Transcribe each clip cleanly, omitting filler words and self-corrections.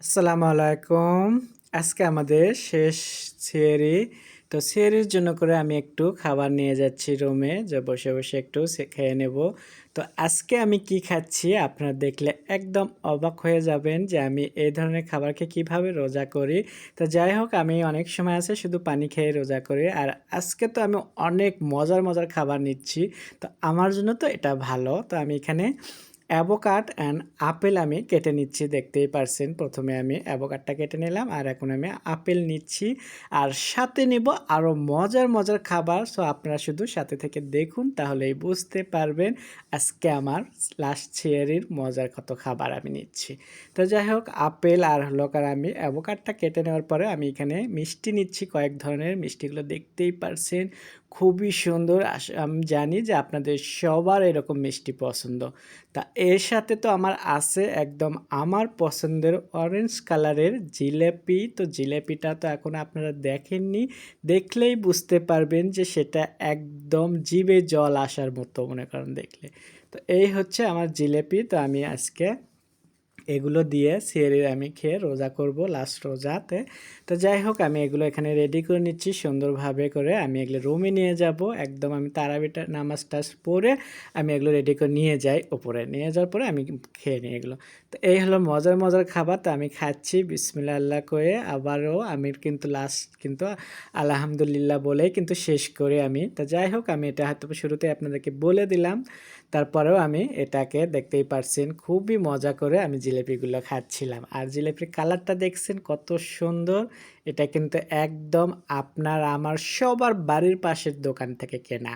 আসসালামু আলাইকুম। আজকে আমাদের শেষ সেহরি। তো সেহরির জন্য করে আমি একটু খাবার নিয়ে যাচ্ছি রুমে যে বসে একটু খেয়ে নেব। তো আজকে আমি কি খাচ্ছি আপনারা দেখলে একদম অবাক হয়ে যাবেন যে আমি এই ধরনের খাবারকে কিভাবে রোজা করি। তো যাই হোক আমি অনেক সময় আছে শুধু পানি খেয়ে রোজা করি। আর আজকে তো আমি অনেক মজার খাবার নিচ্ছি। তো আমার জন্য তো এটা ভালো। তো আমি এখানে অ্যাভোকাড অ্যান্ড আপেল আমি কেটে নিচ্ছি দেখতেই পারছেন। প্রথমে আমি অ্যাভোকাডটা কেটে নিলাম আর এখন আমি আপেল নিচ্ছি। আর সাথে নিব আরও মজার খাবার। সো আপনারা শুধু সাথে থেকে দেখুন তাহলেই বুঝতে পারবেন আজকে আমার লাস্ট সেহরির মজার কত খাবার আমি নিচ্ছি। তো যাই হোক আপেল আর হলো আমি অ্যাভোকাডটা কেটে নেওয়ার পরে আমি এখানে মিষ্টি নিচ্ছি কয়েক ধরনের। মিষ্টিগুলো দেখতেই পারছেন খুবই সুন্দর। আমি জানি যে আপনাদের সবার এরকম মিষ্টি পছন্দ। তা এর সাথে তো আমার আছে একদম আমার পছন্দের অরেঞ্জ কালারের জিলেপি। তো জিলেপিটা তো এখন আপনারা দেখেননি, দেখলেই বুঝতে পারবেন যে সেটা একদম জিভে জল আসার মতো মনে করেন দেখলে। তো এই হচ্ছে আমার জিলেপি। তো আমি আজকে এগুলো দিয়ে সেহরির আমি খেয়ে রোজা করব লাস্ট রোজাতে। তো যাই হোক আমি এগুলো এখানে রেডি করে নিচ্ছি সুন্দরভাবে করে। আমি এগুলো রুমে নিয়ে যাব একদম। আমি তারাবিটা নামাজ টাজ পড়ে আমি এগুলো রেডি করে নিয়ে যাই উপরে। নিয়ে যাওয়ার পরে আমি খেয়ে নিই এগুলো। তো এই হলো মজার খাবার। তো আমি খাচ্ছি বিসমিল্লাহ আল্লাহ করে। আবারও আমি কিন্তু লাস্ট কিন্তু আলহামদুলিল্লাহ বলেই কিন্তু শেষ করি আমি। তো যাই হোক আমি এটা হয়তো শুরুতে আপনাদেরকে বলে দিলাম। তারপরেও আমি এটাকে দেখতেই পারছেন খুবই মজা করে আমি জিলেপিগুলো খাচ্ছিলাম। আর জিলেপির কালারটা দেখছেন কত সুন্দর। এটা কিন্তু একদম আপনার আমার সবার বাড়ির পাশের দোকান থেকে কেনা।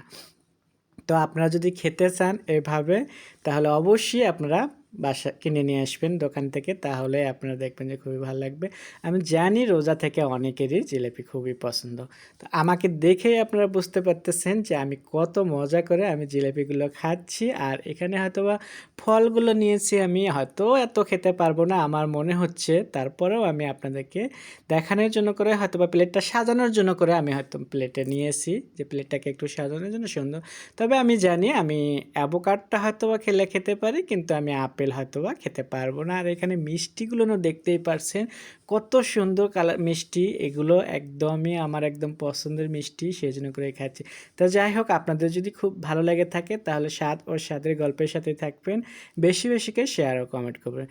তো আপনারা যদি খেতে চান এভাবে তাহলে অবশ্যই আপনারা বাসা কিনে নিয়ে আসবেন দোকান থেকে, তাহলে আপনারা দেখবেন যে খুবই ভালো লাগবে। আমি জানি রোজা থেকে অনেকেরই জিলাপি খুবই পছন্দ। তো আমাকে দেখেই আপনারা বুঝতে পারতেছেন যে আমি কত মজা করে আমি জিলাপিগুলো খাচ্ছি। আর এখানে হয়তোবা ফলগুলো নিয়েছি, আমি হয়তো এত খেতে পারবো না আমার মনে হচ্ছে, তারপরেও আমি আপনাদেরকে দেখানোর জন্য করে হয়তোবা প্লেটটা সাজানোর জন্য করে আমি হয়তো প্লেটে নিয়েছি, যে প্লেটটাকে একটু সাজানোর জন্য সুন্দর। তবে আমি জানি আমি অ্যাভোকাডটা হয়তোবা খেতে পারি, কিন্তু আমি আপেল হয়তোবা খেতে পারবো না। আর এখানে মিষ্টিগুলো দেখতেই পারছেন কত সুন্দর কালার মিষ্টি। এগুলো একদমই আমার একদম পছন্দের মিষ্টি, সেই জন্য করে খাচ্ছি। তো যাই হোক আপনাদের যদি খুব ভালো লেগে থাকে তাহলে স্বাদ ও স্বাদের গল্পের সাথে থাকবেন, বেশি করে শেয়ার ও কমেন্ট করবেন।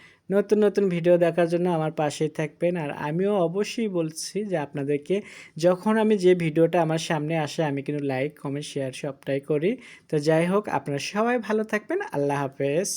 নতুন ভিডিও দেখার জন্য আমার পাশেই থাকবেন। আর আমিও অবশ্যই বলছি যে আপনাদেরকে যখন আমি যে ভিডিওটা আমার সামনে আসে আমি কিন্তু লাইক কমেন্ট শেয়ার সবটাই করি। তো যাই হোক আপনারা সবাই ভালো থাকবেন। আল্লাহ হাফেজ।